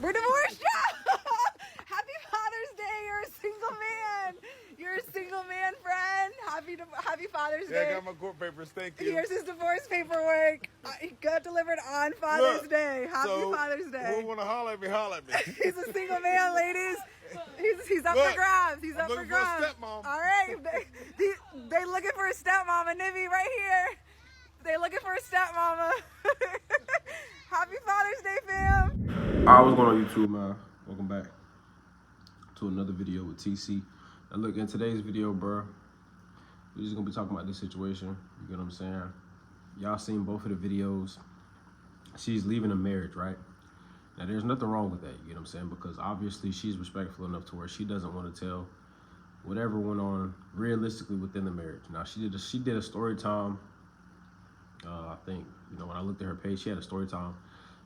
We're divorced, yeah! Happy Father's Day, you're a single man. You're a single man, friend. Happy Father's Day. Yeah, I got my court papers, thank you. Here's his divorce paperwork. He got delivered on Father's Day. Happy Father's Day. Who want to holler at me, holler at me. He's a single man, ladies. He's up for grabs. He's up for grabs. For a stepmom. All right. They looking for a stepmama. Nibby, right here. They looking for a stepmama. Happy Father's Day, fam. Alright, what's going on YouTube, man? Welcome back to another video with TC. Now look, in today's video, bro, we're just gonna be talking about this situation. You get what I'm saying? Y'all seen both of the videos. She's leaving a marriage, right? Now there's nothing wrong with that, you get what I'm saying? Because obviously she's respectful enough to where she doesn't want to tell whatever went on realistically within the marriage. Now she did a story time. I think, you know, when I looked at her page, she had a story time,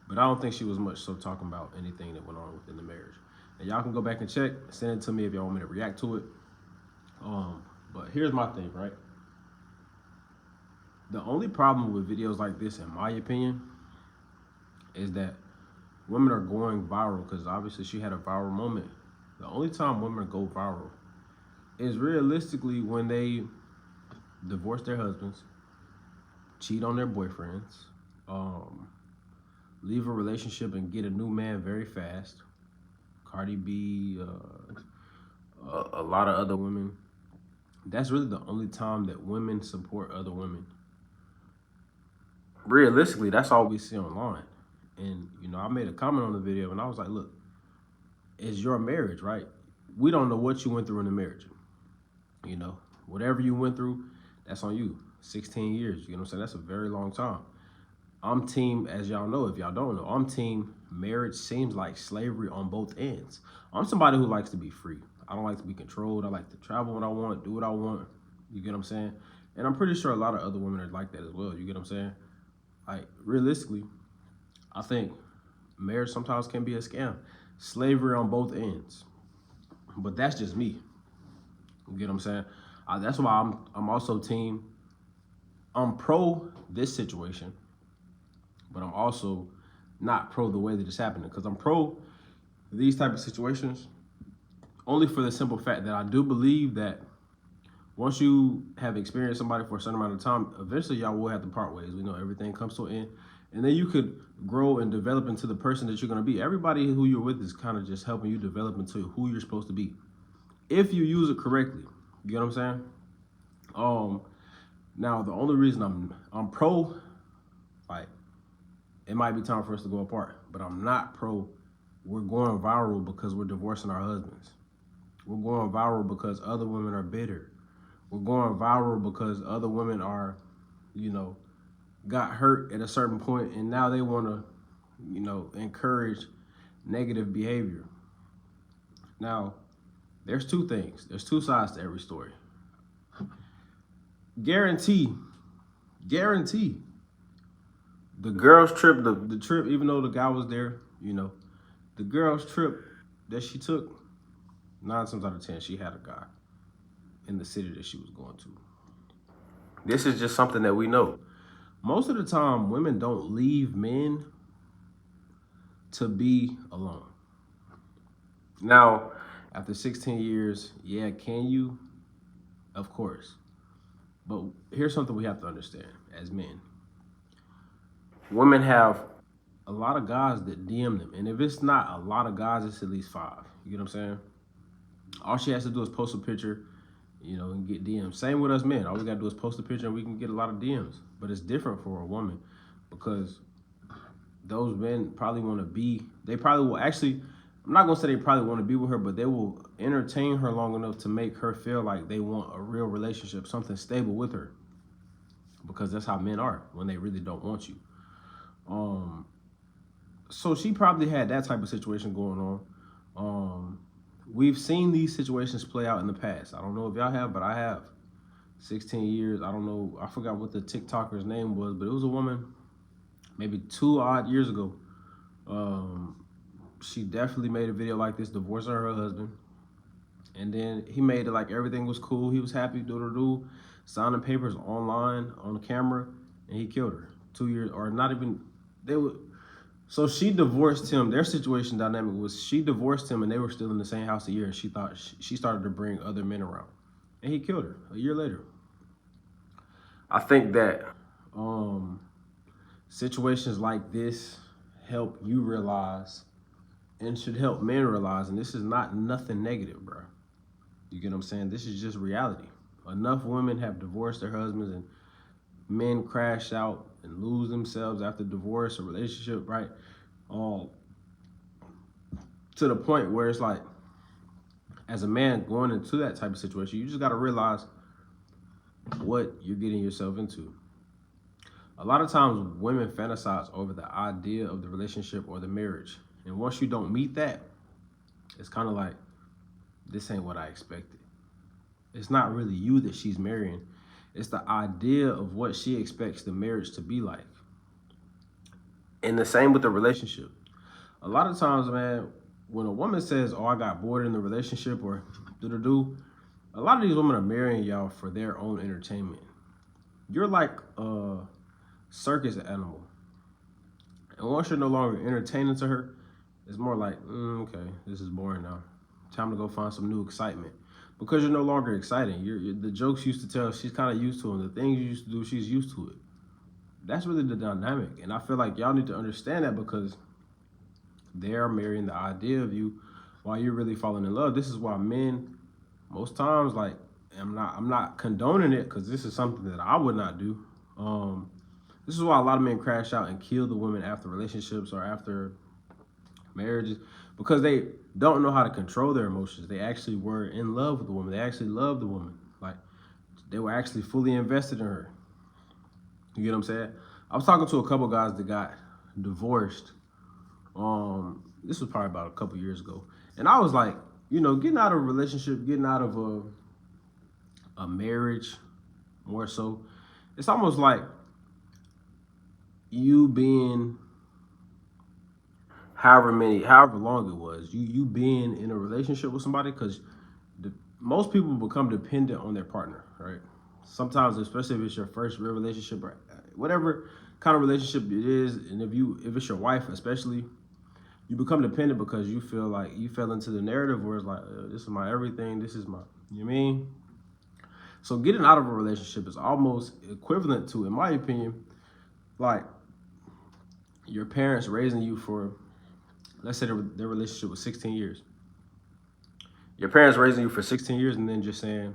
but I don't think she was much so talking about anything that went on within the marriage. And y'all can go back and check, send it to me if y'all want me to react to it. But here's my thing, right? The only problem with videos like this, in my opinion, is that women are going viral, because obviously she had a viral moment. The only time women go viral is realistically when they divorce their husbands, cheat on their boyfriends, leave a relationship and get a new man very fast. Cardi B, a lot of other women. That's really the only time that women support other women. Realistically, that's all we see online. And, you know, I made a comment on the video and I was like, look, it's your marriage, right? We don't know what you went through in the marriage. You know, whatever you went through, that's on you. 16 years, you know what I'm saying? That's a very long time. I'm team, as y'all know, if y'all don't know, I'm team marriage seems like slavery on both ends. I'm somebody who likes to be free. I don't like to be controlled. I like to travel when I want, do what I want. You get what I'm saying? And I'm pretty sure a lot of other women are like that as well. You get what I'm saying? Like, realistically, I think marriage sometimes can be a scam. Slavery on both ends. But that's just me. You get what I'm saying? That's why I'm also team. I'm pro this situation, but I'm also not pro the way that it's happening, because I'm pro these type of situations only for the simple fact that I do believe that once you have experienced somebody for a certain amount of time, eventually y'all will have to part ways. We know everything comes to an end, and then you could grow and develop into the person that you're going to be. Everybody who you're with is kind of just helping you develop into who you're supposed to be, if you use it correctly. You get what I'm saying? Now, the only reason I'm pro, like, it might be time for us to go apart, but I'm not pro we're going viral because we're divorcing our husbands. We're going viral because other women are bitter. We're going viral because other women are, you know, got hurt at a certain point and now they want to, you know, encourage negative behavior. Now, there's two things. There's two sides to every story. Guarantee, the girl's trip, the trip, even though the guy was there, you know, the girl's trip that she took, 9 times out of 10, she had a guy in the city that she was going to. This is just something that we know. Most of the time, women don't leave men to be alone. Now, after 16 years, yeah, can you? Of course. But here's something we have to understand as men. Women have a lot of guys that DM them. And if it's not a lot of guys, it's at least 5. You get what I'm saying? All she has to do is post a picture, you know, and get DMs. Same with us men. All we got to do is post a picture and we can get a lot of DMs. But it's different for a woman, because those men probably want to be, they probably will actually, I'm not going to say they probably want to be with her, but they will entertain her long enough to make her feel like they want a real relationship, something stable with her. Because that's how men are when they really don't want you. So she probably had that type of situation going on. We've seen these situations play out in the past. I don't know if y'all have, but I have. 16 years, I don't know, I forgot what the TikToker's name was, but it was a woman maybe 2 odd years ago. She definitely made a video like this, divorcing her husband. And then he made it like everything was cool. He was happy, signing papers online on the camera, and he killed her. 2 years, or not even, So she divorced him. Their situation dynamic was she divorced him and they were still in the same house a year, and she thought she started to bring other men around. And he killed her a year later. I think that situations like this help you realize and should help men realize, and this is not nothing negative, bro. You get what I'm saying? This is just reality. Enough women have divorced their husbands, and men crash out and lose themselves after divorce or relationship, right? To the point where it's like, as a man going into that type of situation, you just got to realize what you're getting yourself into. A lot of times women fantasize over the idea of the relationship or the marriage. And once you don't meet that, it's kind of like, this ain't what I expected. It's not really you that she's marrying. It's the idea of what she expects the marriage to be like. And the same with the relationship. A lot of times, man, when a woman says, oh, I got bored in the relationship or a lot of these women are marrying y'all for their own entertainment. You're like a circus animal. And once you're no longer entertaining to her, it's more like, okay, this is boring now. Time to go find some new excitement. Because you're no longer exciting. The jokes you used to tell, she's kind of used to them. The things you used to do, she's used to it. That's really the dynamic. And I feel like y'all need to understand that, because they're marrying the idea of you while you're really falling in love. This is why men, most times, like, I'm not condoning it, because this is something that I would not do. This is why a lot of men crash out and kill the women after relationships or after marriages, because they don't know how to control their emotions. They actually were in love with the woman. They actually loved the woman. Like, they were actually fully invested in her. You get what I'm saying? I was talking to a couple guys that got divorced. This was probably about a couple years ago. And I was like, getting out of a relationship, getting out of a marriage, more so, it's almost like you being however long it was, you being in a relationship with somebody, because most people become dependent on their partner, right? Sometimes, especially if it's your first real relationship or whatever kind of relationship it is, and if it's your wife especially, you become dependent because you feel like you fell into the narrative where it's like, this is my everything, this is my, you know what I mean? So getting out of a relationship is almost equivalent to, in my opinion, like your parents raising you for, let's say their relationship was 16 years. Your parents raising you for 16 years and then just saying,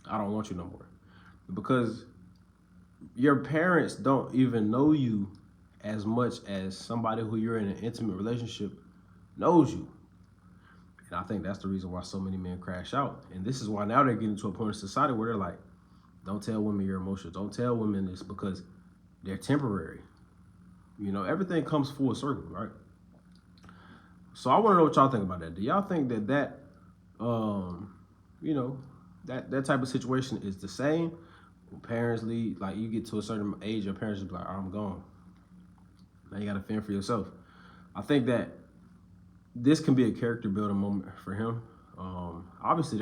I don't want you no more. Because your parents don't even know you as much as somebody who you're in an intimate relationship knows you. And I think that's the reason why so many men crash out. And this is why now they're getting to a point in society where they're like, don't tell women your emotions. Don't tell women this, because they're temporary. Everything comes full circle, right? So I want to know what y'all think about that. Do y'all think that that type of situation is the same? When parents leave, like you get to a certain age, your parents just be like, I'm gone. Now you got to fend for yourself. I think that this can be a character building moment for him. Obviously,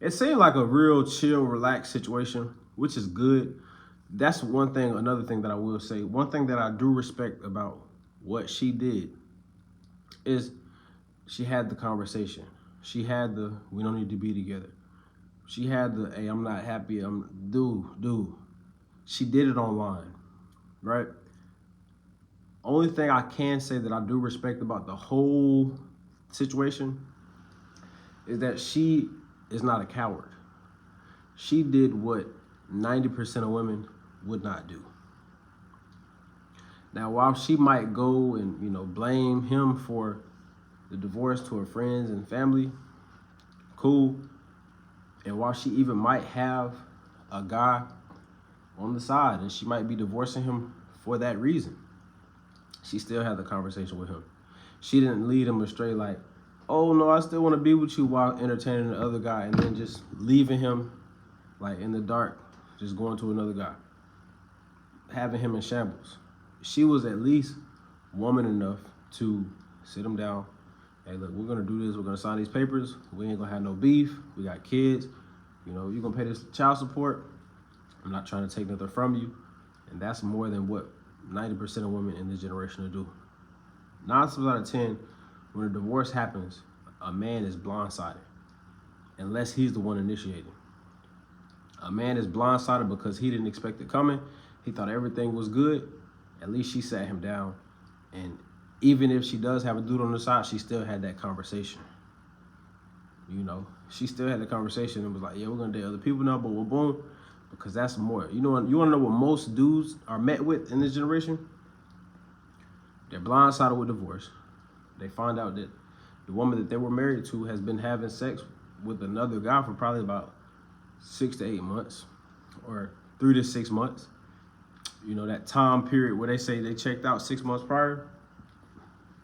it seemed like a real chill, relaxed situation, which is good. That's one thing. Another thing that I will say, one thing that I do respect about what she did is she had the conversation. She had the, we don't need to be together. She had the, hey, I'm not happy. Dude. She did it online, right? Only thing I can say that I do respect about the whole situation is that she is not a coward. She did what 90% of women would not do. Now, while she might go and, blame him for the divorce to her friends and family, cool. And while she even might have a guy on the side and she might be divorcing him for that reason, she still had the conversation with him. She didn't lead him astray like, oh no, I still want to be with you, while entertaining the other guy and then just leaving him like in the dark, just going to another guy, having him in shambles. She was at least woman enough to sit him down. Hey, look, we're going to do this. We're going to sign these papers. We ain't going to have no beef. We got kids. You're going to pay this child support. I'm not trying to take nothing from you. And that's more than what 90% of women in this generation will do. 9 times out of 10, when a divorce happens, a man is blindsided, unless he's the one initiating. A man is blindsided because he didn't expect it coming. He thought everything was good. At least she sat him down. And even if she does have a dude on the side, she still had that conversation. You know, she still had the conversation and was like, yeah, we're going to date other people now, but boom, because that's more. You want to know what most dudes are met with in this generation? They're blindsided with divorce. They find out that the woman that they were married to has been having sex with another guy for probably about 6 to 8 months or 3 to 6 months. You know, that time period where they say they checked out 6 months prior,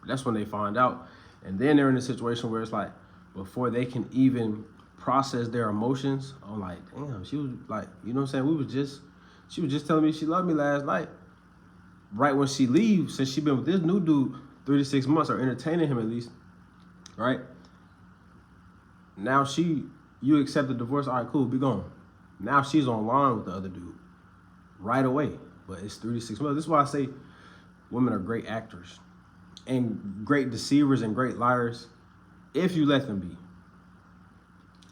that's when they find out. And then they're in a situation where it's like, before they can even process their emotions, I'm like, damn, she was like, you know what I'm saying? She was just telling me she loved me last night. Right when she leaves, since she been with this new dude 3 to 6 months, or entertaining him at least, right? Now you accept the divorce, all right, cool, be gone. Now she's online with the other dude right away, but it's 3 to 6 months. This is why I say women are great actors and great deceivers and great liars if you let them be.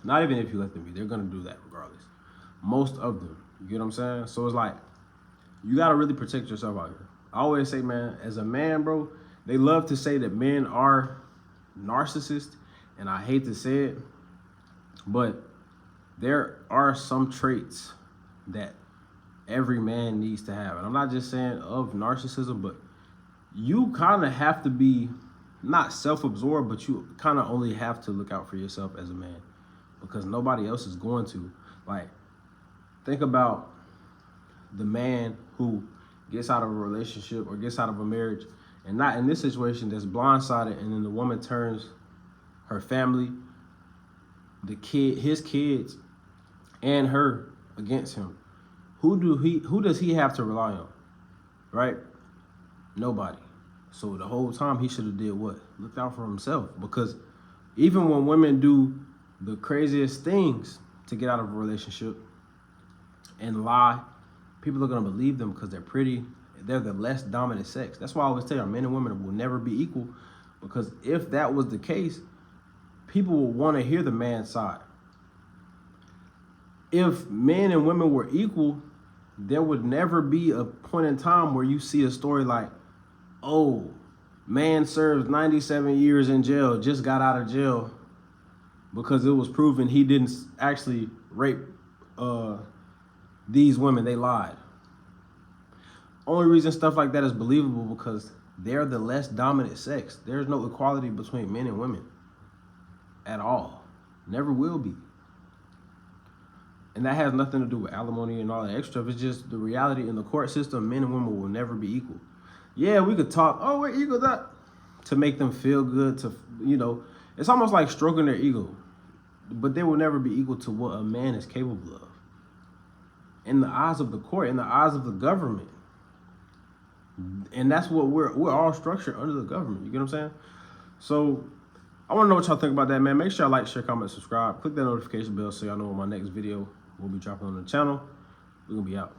Not even if you let them be, they're gonna do that regardless. Most of them, you get what I'm saying? So it's like, you gotta really protect yourself out here. I always say, man, as a man, bro, they love to say that men are narcissists, and I hate to say it, but there are some traits that every man needs to have. And I'm not just saying of narcissism, but you kind of have to be not self-absorbed, but you kind of only have to look out for yourself as a man, because nobody else is going to. Like, think about the man who gets out of a relationship or gets out of a marriage, and not in this situation, that's blindsided, and then the woman turns her family, his kids, and her against him. Who does he have to rely on? Right? Nobody. So the whole time he should have did what? Looked out for himself. Because even when women do the craziest things to get out of a relationship and lie, people are gonna believe them because they're pretty. They're the less dominant sex. That's why I always tell you, men and women will never be equal, because if that was the case, people will want to hear the man's side. If men and women were equal, there would never be a point in time where you see a story like, oh, man serves 97 years in jail, just got out of jail because it was proven he didn't actually rape these women, they lied. Only reason stuff like that is believable because they're the less dominant sex. There's no equality between men and women at all. Never will be. And that has nothing to do with alimony and all that extra. It's just the reality in the court system. Men and women will never be equal. Yeah, we could talk, oh, we're equal, that, to make them feel good, to, you know, it's almost like stroking their ego. But they will never be equal to what a man is capable of. In the eyes of the court, in the eyes of the government. And that's what we're all structured under the government. You get what I'm saying? So I want to know what y'all think about that, man. Make sure y'all like, share, comment, subscribe. Click that notification bell so y'all know when my next video will be dropping on the channel. We're going to be out.